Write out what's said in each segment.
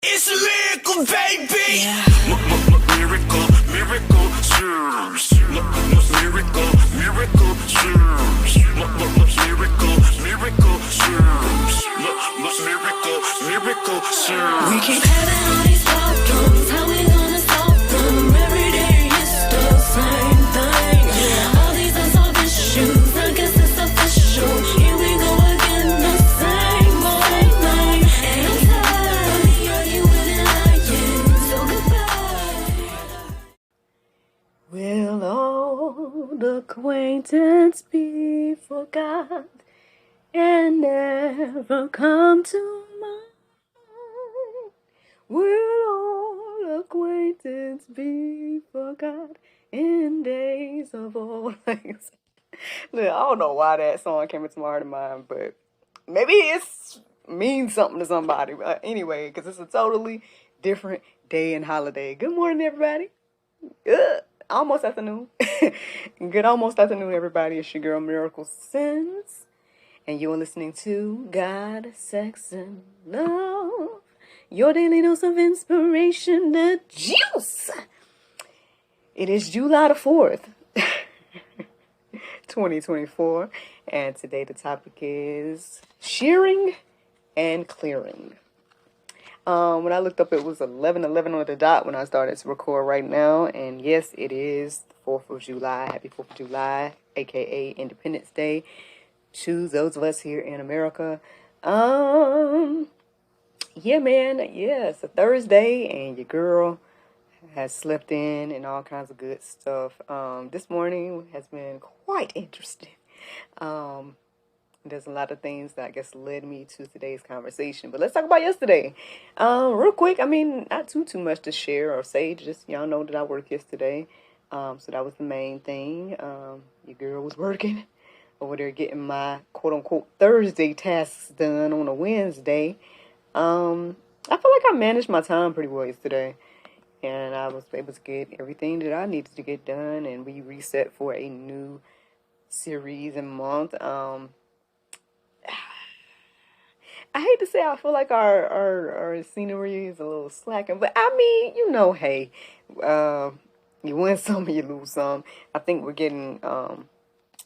It's a miracle, baby. Yeah. Miracle, miracle, serves. Miracle, miracle, serves. Miracle, miracle, serves. Miracle, miracle, serves. We keep having all these problems. How we gonna solve them? Every day it's the same thing. All these unsolved issues, I guess it's official. Here we go again, the same old thing. And I'm tired of the arguing and lying. So goodbye. Will old acquaintance be forgot and never come to mind? Will old acquaintance be forgot in days of old? Look, I don't know why that song came into my heart and mind, but maybe it means something to somebody. But anyway, because it's a totally different day and holiday. Good morning, everybody. Good. Almost afternoon. Good almost afternoon, everybody. It's your girl, Miracle Sins. And you're listening to God, Sex, and Love. Your daily dose of inspiration, the juice. It is July the 4th, 2024. And today the topic is shearing and clearing. When I looked up, it was 11:11 on the dot when I started to record right now. And yes, it is the 4th of July. Happy 4th of July, aka Independence Day, to those of us here in America. Yeah, man. Yeah, it's a Thursday, and your girl has slept in and all kinds of good stuff. This morning has been quite interesting. There's a lot of things that I guess led me to today's conversation. But let's talk about yesterday. Real quick, I mean, not too much to share or say. Just y'all know that I worked yesterday. So that was the main thing. Your girl was working over there getting my quote-unquote Thursday tasks done on a Wednesday. I feel like I managed my time pretty well yesterday. And I was able to get everything that I needed to get done. And we reset for a new series and month. I hate to say I feel like our scenery is a little slacking, but I mean, you know, hey, you win some and you lose some. I think we're getting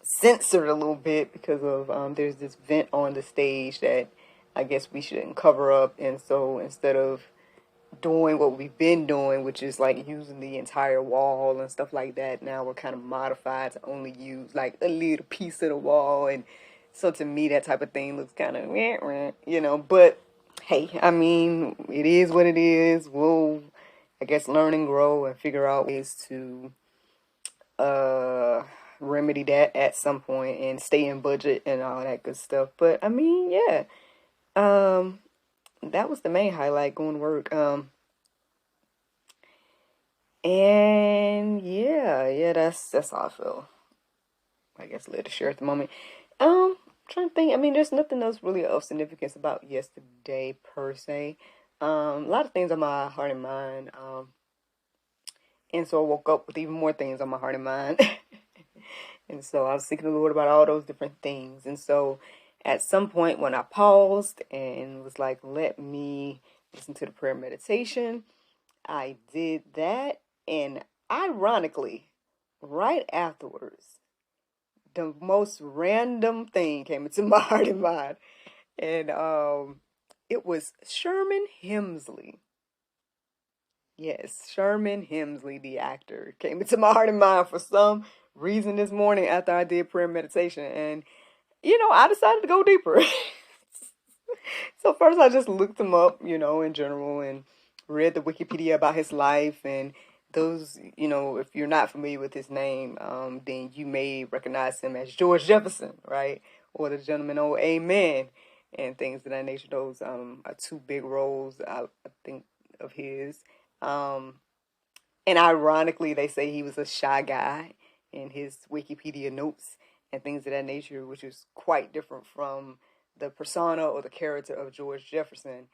censored a little bit because of there's this vent on the stage that I guess we shouldn't cover up, and so instead of doing what we've been doing, which is like using the entire wall and stuff like that, now we're kind of modified to only use like a little piece of the wall. And so to me, that type of thing looks kind of, you know, but hey, I mean, it is what it is. We'll, I guess, learn and grow and figure out ways to remedy that at some point and stay in budget and all that good stuff. But I mean, yeah, that was the main highlight, going to work. And yeah, that's how I feel. I guess let it share at the moment. Trying to think. I mean, there's nothing else really of significance about yesterday per se. A lot of things on my heart and mind. And so I woke up with even more things on my heart and mind. And so I was seeking the Lord about all those different things. And so at some point when I paused and was like, let me listen to the prayer meditation, I did that. And ironically, right afterwards, the most random thing came into my heart and mind. And it was Sherman Hemsley. Yes, Sherman Hemsley, the actor, came into my heart and mind for some reason this morning after I did prayer meditation. And, you know, I decided to go deeper. So first I just looked him up, you know, in general, and read the Wikipedia about his life. And those, you know, if you're not familiar with his name, then you may recognize him as George Jefferson, right? Or the gentleman, oh, amen, and things of that nature. Those are two big roles, I think, of his. And ironically, they say he was a shy guy in his Wikipedia notes and things of that nature, which is quite different from the persona or the character of George Jefferson.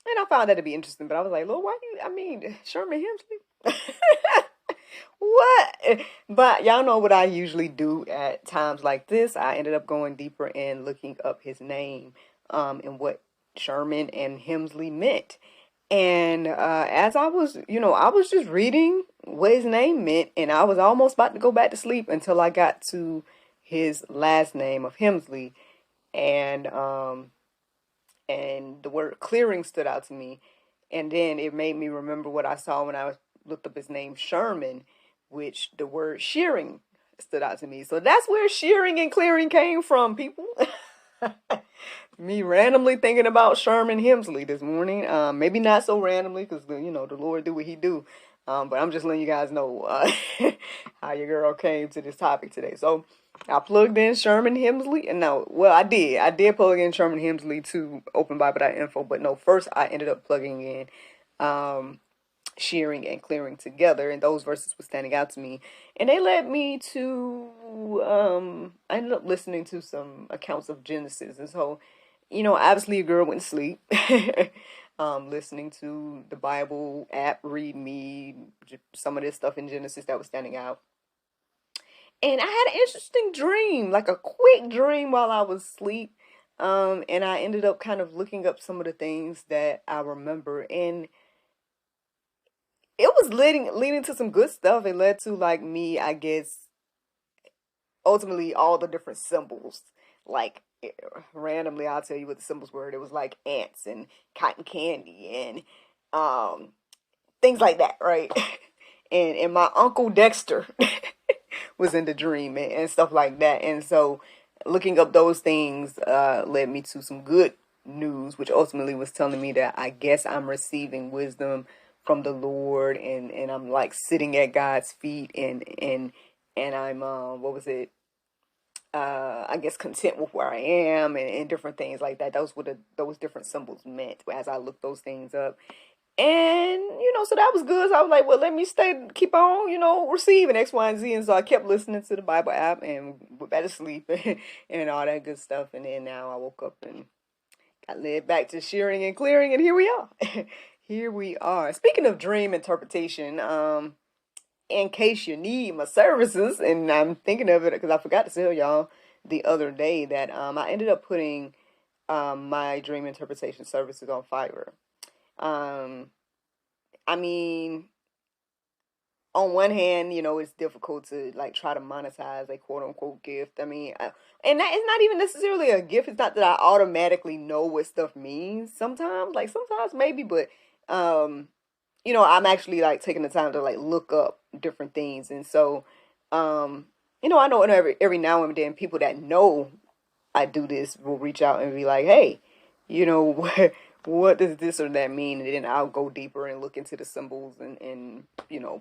And I found that to be interesting, but I was like, Lord, Sherman Hemsley? What? But y'all know what I usually do at times like this. I ended up going deeper and looking up his name and what Sherman and Hemsley meant. And as I was, I was just reading what his name meant, and I was almost about to go back to sleep until I got to his last name of Hemsley, and the word clearing stood out to me, and then it made me remember what I saw when I looked up his name, Sherman, which the word shearing stood out to me. So that's where shearing and clearing came from, people. Me randomly thinking about Sherman Hemsley this morning. Maybe not so randomly because the Lord do what He do. But I'm just letting you guys know how your girl came to this topic today. So I plugged in Sherman Hemsley, and no, well, I did plug in Sherman Hemsley to OpenBible.info, but no, first I ended up plugging in shearing and clearing together, and those verses were standing out to me, and they led me to I ended up listening to some accounts of Genesis, and so obviously a girl went to sleep listening to the Bible app read me some of this stuff in Genesis that was standing out. And I had an interesting dream, like a quick dream while I was asleep. And I ended up kind of looking up some of the things that I remember, and it was leading to some good stuff. It led to, like, me, I guess, ultimately all the different symbols. Like, randomly, I'll tell you what the symbols were. It was like ants and cotton candy and things like that, right? And my Uncle Dexter was in the dream and stuff like that. And so looking up those things led me to some good news, which ultimately was telling me that I guess I'm receiving wisdom from the Lord, and I'm like sitting at God's feet, and I'm what was it? I guess content with where I am, and different things like that. Those were those different symbols meant as I looked those things up. And, so that was good. So I was like, well, let me keep on, receiving X, Y, and Z. And so I kept listening to the Bible app and went back to sleep and all that good stuff. And then now I woke up and got led back to shearing and clearing. And here we are. Here we are. Speaking of dream interpretation, in case you need my services, and I'm thinking of it because I forgot to tell y'all the other day that I ended up putting my dream interpretation services on Fiverr. I mean, on one hand, it's difficult to like try to monetize a quote unquote gift. I mean, and that is not even necessarily a gift. It's not that I automatically know what stuff means sometimes, maybe, but, I'm actually like taking the time to like look up different things. And so, I know every now and then people that know I do this will reach out and be like, hey, what does this or that mean? And then I'll go deeper and look into the symbols and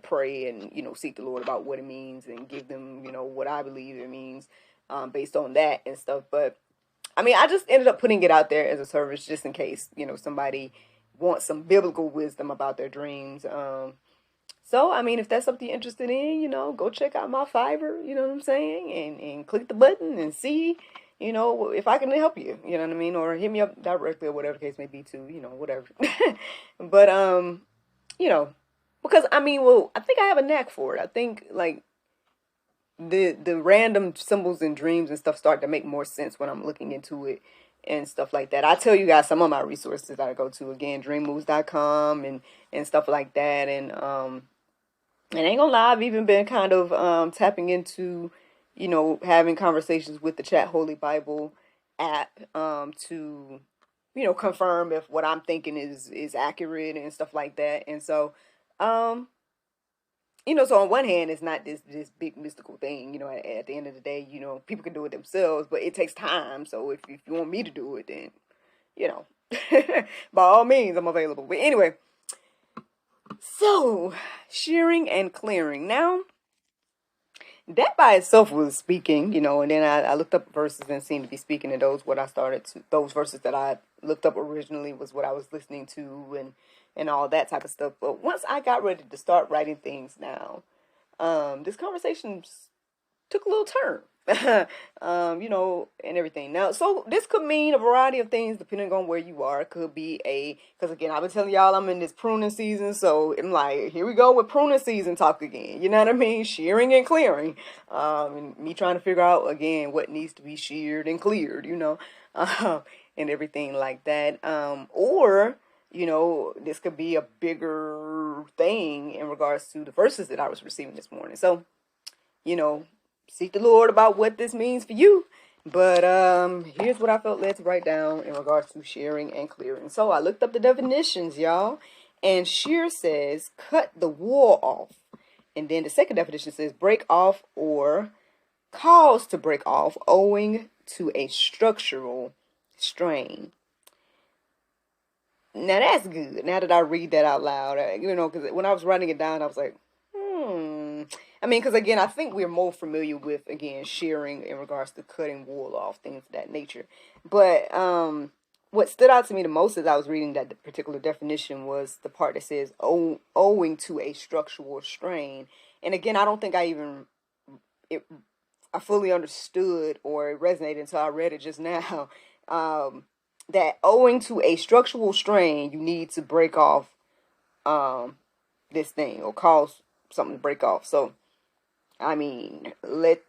pray and, seek the Lord about what it means and give them, what I believe it means based on that and stuff. But, I mean, I just ended up putting it out there as a service just in case, somebody wants some biblical wisdom about their dreams. So, I mean, if that's something you're interested in, go check out my Fiverr, you know what I'm saying? And click the button and see, if I can help you, you know what I mean? Or hit me up directly or whatever the case may be too, whatever. But, because, I mean, I think I have a knack for it. I think, like, the random symbols and dreams and stuff start to make more sense when I'm looking into it and stuff like that. I tell you guys some of my resources that I go to, again, dreammoves.com and stuff like that. And ain't gonna lie, I've even been kind of tapping into, having conversations with the Chat Holy Bible app to, confirm if what I'm thinking is accurate and stuff like that. And so, so on one hand, it's not this big mystical thing, at the end of the day, people can do it themselves, but it takes time. So if you want me to do it, then, by all means, I'm available. But anyway, so shearing and clearing. Now, that by itself was speaking, and then I looked up verses and seemed to be speaking to those. Those verses that I looked up originally was what I was listening to and all that type of stuff. But once I got ready to start writing things down, this conversation took a little turn, and everything. Now, so this could mean a variety of things depending on where you are. It could be because again, I've been telling y'all I'm in this pruning season, so I'm like, here we go with pruning season talk again. You know what I mean? Shearing and clearing, and me trying to figure out again what needs to be sheared and cleared. and everything like that. Or, this could be a bigger thing in regards to the verses that I was receiving this morning. So, seek the Lord about what this means for you. But here's what I felt led to write down in regards to shearing and clearing. So I looked up the definitions, y'all. And shear says cut the wool off. And then the second definition says break off or cause to break off owing to a structural strain. Now that's good. Now that I read that out loud, because when I was writing it down, I was like, because again, I think we're more familiar with, again, shearing in regards to cutting wool off, things of that nature. But what stood out to me the most as I was reading that particular definition was the part that says owing to a structural strain. And again, I don't think I fully understood or it resonated until I read it just now. That owing to a structural strain, you need to break off this thing or cause something to break off. So, let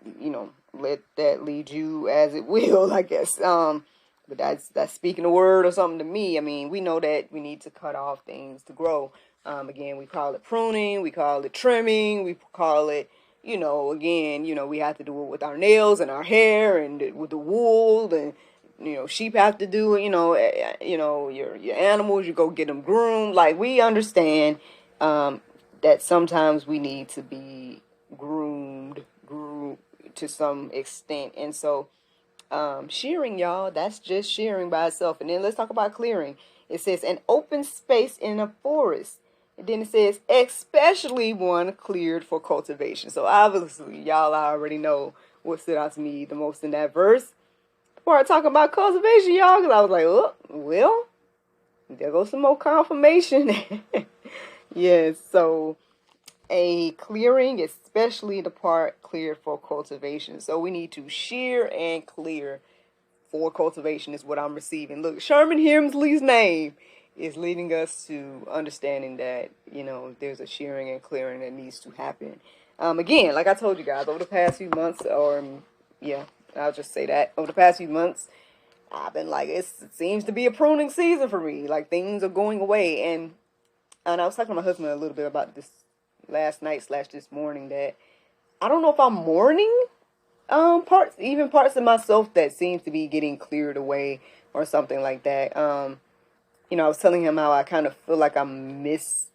that lead you as it will, I guess. But that's speaking a word or something to me. We know that we need to cut off things to grow. Again, we call it pruning, we call it trimming, we call it, we have to do it with our nails and our hair and with the wool, and sheep have to do it. Your animals, you go get them groomed. Like, we understand that sometimes we need to be groomed to some extent, and so. Shearing, y'all, that's just shearing by itself. And then let's talk about clearing. It says an open space in a forest. And then it says especially one cleared for cultivation. So obviously, y'all already know what stood out to me the most in that verse. The part talking about cultivation, y'all, because I was like, oh, well, there goes some more confirmation. Yes, so a clearing, especially the part cleared for cultivation. So we need to shear and clear for cultivation is what I'm receiving. Look, Sherman Hemsley's name is leading us to understanding that, there's a shearing and clearing that needs to happen. Again, like I told you guys, over the past few months, I'll just say that, over the past few months, I've been like, it seems to be a pruning season for me. Like, things are going away. And I was talking to my husband a little bit about this last night / this morning, that I don't know if I'm mourning parts of myself that seems to be getting cleared away or something like that. I was telling him how I kind of feel like I miss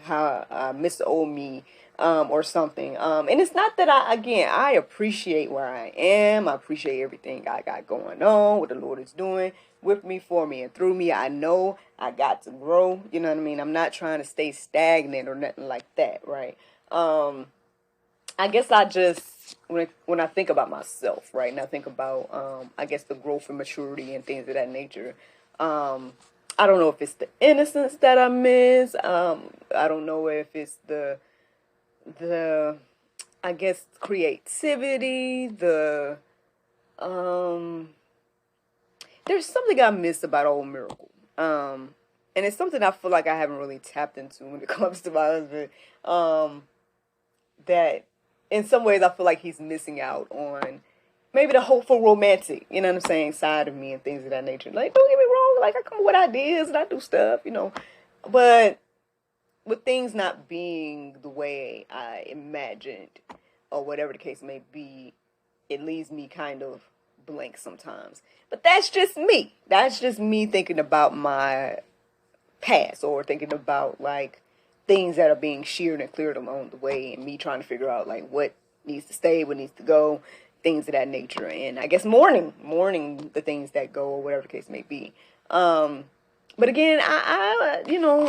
the old me or something. And it's not that I appreciate where I am. I appreciate everything I got going on, what the Lord is doing with me, for me, and through me. I know I got to grow. You know what I mean? I'm not trying to stay stagnant or nothing like that, right? I guess I just, when I think about myself, right, and I think about, I guess, the growth and maturity and things of that nature, I don't know if it's the innocence that I miss. I don't know if it's the I guess, creativity, there's something I miss about Old Miracle. And it's something I feel like I haven't really tapped into when it comes to my husband. That in some ways I feel like he's missing out on maybe the hopeful romantic, side of me and things of that nature. Like, don't get me wrong, like, I come up with ideas and I do stuff, but with things not being the way I imagined or whatever the case may be, it leaves me kind of blank sometimes. But that's just me. That's just me thinking about my past, or thinking about, like, things that are being sheared and cleared along the way, and me trying to figure out, like, what needs to stay, what needs to go, things of that nature. And I guess mourning the things that go, or whatever the case may be. But again, I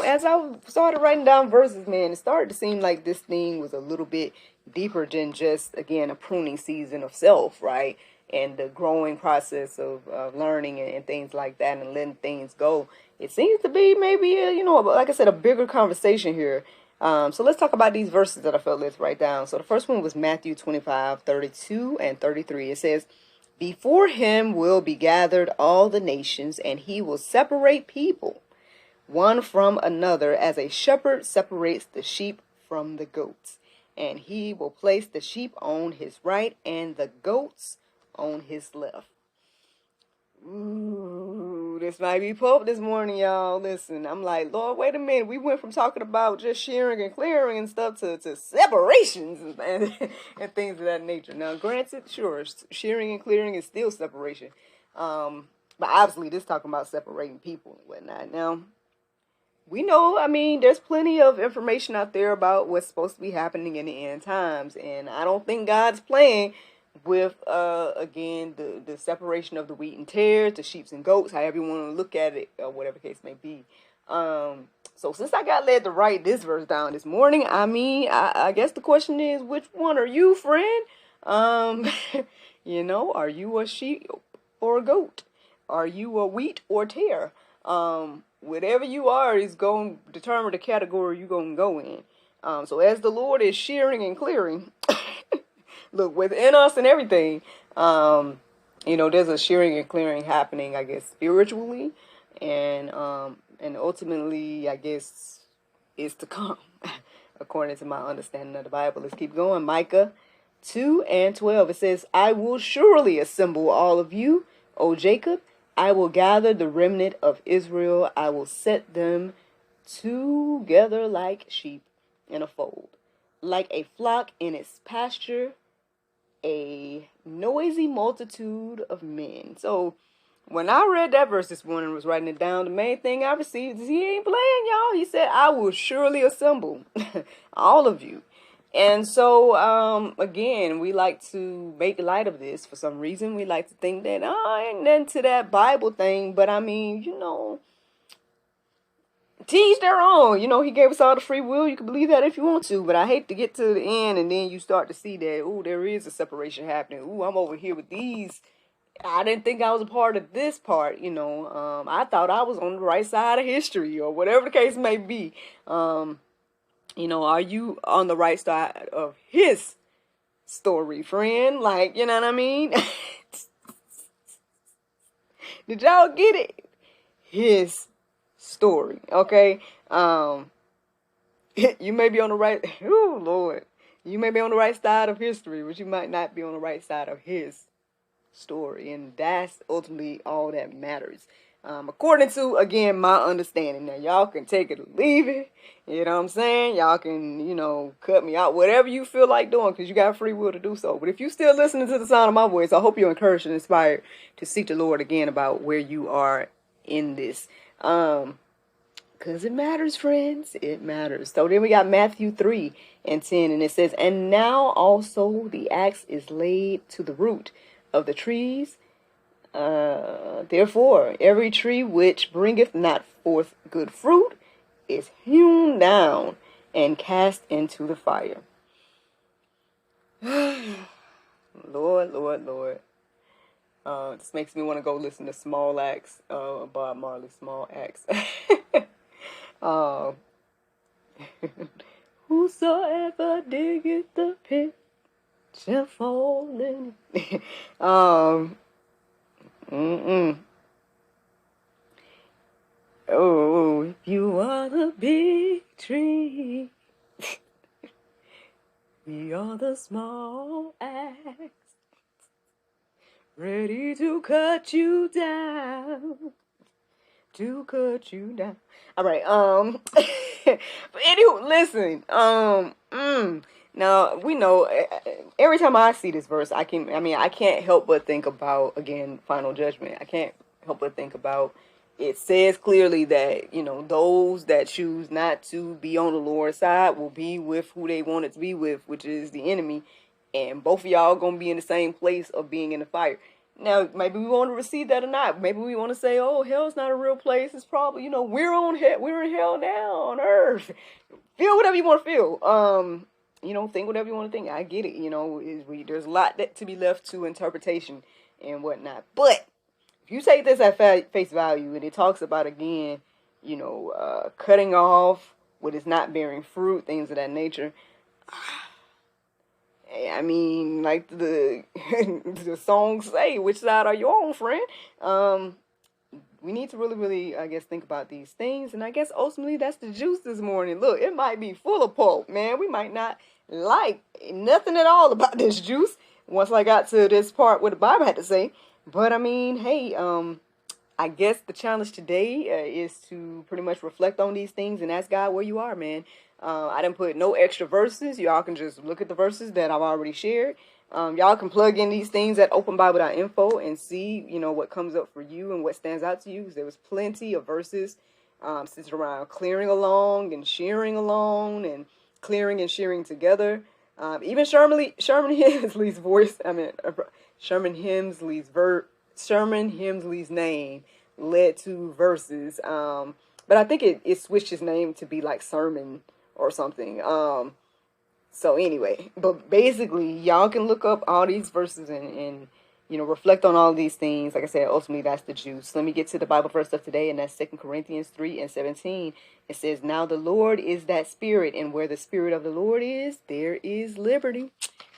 as I started writing down verses, man, it started to seem like this thing was a little bit deeper than just, again, a pruning season of self, right? And the growing process of learning and things like that, and letting things go. It seems to be maybe, like I said, a bigger conversation here. So let's talk about these verses that I felt let's write down. So the first one was Matthew 25:32 and 33. It says, "Before him will be gathered all the nations, and he will separate people one from another, as a shepherd separates the sheep from the goats. And he will place the sheep on his right and the goats on his left." Ooh, this might be Pope this morning, y'all. Listen, I'm like, Lord, wait a minute. We went from talking about just shearing and clearing and stuff to separations and things of that nature. Now, granted, sure, shearing and clearing is still separation. But obviously, this talking about separating people and whatnot. Now, we know, I mean, there's plenty of information out there about what's supposed to be happening in the end times. And I don't think God's playing with, again, the separation of the wheat and tares, the sheep and goats, however you want to look at it, or whatever case may be. So since I got led to write this verse down this morning, I mean, I guess the question is, which one are you, friend? You know, are you a sheep or a goat? Are you a wheat or tare? Whatever you are is going to determine the category you're going to go in. So as the Lord is shearing and clearing, look, within us and everything, you know, there's a shearing and clearing happening, I guess, spiritually, and ultimately, I guess, is to come, according to my understanding of the Bible. Let's keep going. Micah 2:12, it says, I will surely assemble all of you, O Jacob. I will gather the remnant of Israel. I will set them together like sheep in a fold, like a flock in its pasture, a noisy multitude of men. So when I read that verse this morning and was writing it down, the main thing I received is he ain't playing, y'all. He said, I will surely assemble all of you. And so, again, we like to make light of this for some reason. We like to think that, ain't nothing to that Bible thing. But, I mean, you know, teach their own. You know, he gave us all the free will. You can believe that if you want to. But I hate to get to the end and then you start to see that, ooh, there is a separation happening. Ooh, I'm over here with these. I didn't think I was a part of this part, you know. I thought I was on the right side of history or whatever the case may be. You know, are you on the right side of his story, friend? Like, you know what I mean? Did y'all get it? His story, okay? You may be on the right, oh Lord. You may be on the right side of history, but you might not be on the right side of his story. And that's ultimately all that matters. According to, again, my understanding. Now, y'all can take it or leave it. You know what I'm saying? Y'all can, you know, cut me out. Whatever you feel like doing, because you got free will to do so. But if you're still listening to the sound of my voice, I hope you're encouraged and inspired to seek the Lord again about where you are in this. Because it matters, friends. It matters. So then we got Matthew 3:10. And it says, and now also the axe is laid to the root of the trees. Therefore, every tree which bringeth not forth good fruit is hewn down and cast into the fire. Lord, Lord, Lord. This makes me want to go listen to Small Axe, Bob Marley, Small Axe. Whosoever diggeth the pit shall fall in it. Oh, if you are the big tree, we are the small axe, ready to cut you down. To cut you down. All right. But anyway, listen. Now we know every time I see this verse, I can't help but think about, again, final judgment. I can't help but think about, it says clearly that, you know, those that choose not to be on the Lord's side will be with who they wanted to be with, which is the enemy. And both of y'all gonna be in the same place of being in the fire. Now, maybe we want to receive that or not. Maybe we want to say, oh, hell's not a real place. It's probably, you know, we're in hell now on earth. Feel whatever you want to feel. You know, think whatever you want to think. I get it. You know, there's a lot to be left to interpretation and whatnot. But if you take this at face value, and it talks about, again, you know, cutting off what is not bearing fruit, things of that nature. I mean, like the songs say, which side are you on, friend? We need to really, really, I guess, think about these things. And I guess ultimately that's the juice this morning. Look, it might be full of pulp, man. We might not like nothing at all about this juice once I got to this part what the Bible had to say. But I mean, hey, I guess the challenge today is to pretty much reflect on these things and ask God where you are, man. I didn't put no extra verses. Y'all can just look at the verses that I've already shared. Y'all can plug in these things at openbible.info and see, what comes up for you and what stands out to you. Because there was plenty of verses centered around clearing along and shearing along and clearing and shearing together. Even Sherman Hemsley's voice, Sherman Hemsley's name led to verses. But I think it switched his name to be like Sermon or something. So anyway, but basically y'all can look up all these verses and reflect on all these things. Like I said, ultimately that's the juice. Let me get to the Bible verse of today, and that's 2 Corinthians 3:17. It says, "Now the Lord is that Spirit, and where the Spirit of the Lord is, there is liberty."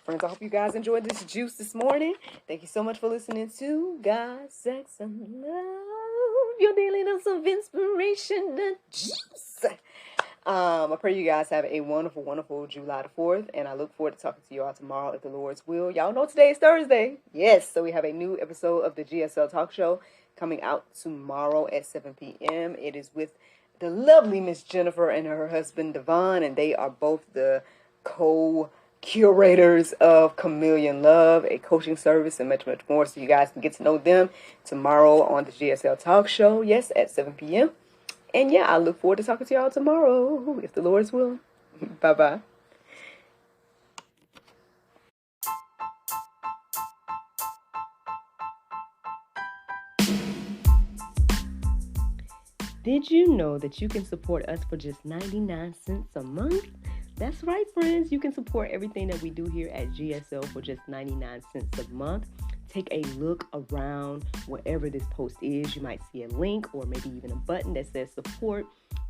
Friends, I hope you guys enjoyed this juice this morning. Thank you so much for listening to God, Sex, and Love, your daily dose of inspiration, the juice. I pray you guys have a wonderful, wonderful July the 4th, and I look forward to talking to you all tomorrow if the Lord's will. Y'all know today is Thursday. Yes, so we have a new episode of the GSL Talk Show coming out tomorrow at 7 p.m. It is with the lovely Miss Jennifer and her husband, Devon, and they are both the co-curators of Chameleon Love, a coaching service, and much, much more. So you guys can get to know them tomorrow on the GSL Talk Show, yes, at 7 p.m. And yeah, I look forward to talking to y'all tomorrow, if the Lord's will. Bye-bye. Did you know that you can support us for just 99 cents a month? That's right, friends. You can support everything that we do here at GSL for just 99 cents a month. Take a look around wherever this post is. You might see a link or maybe even a button that says support.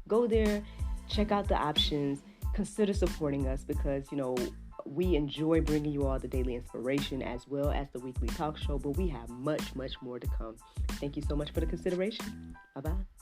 Go there, check out the options, consider supporting us because, we enjoy bringing you all the daily inspiration as well as the weekly talk show, but we have much, much more to come. Thank you so much for the consideration. Bye-bye.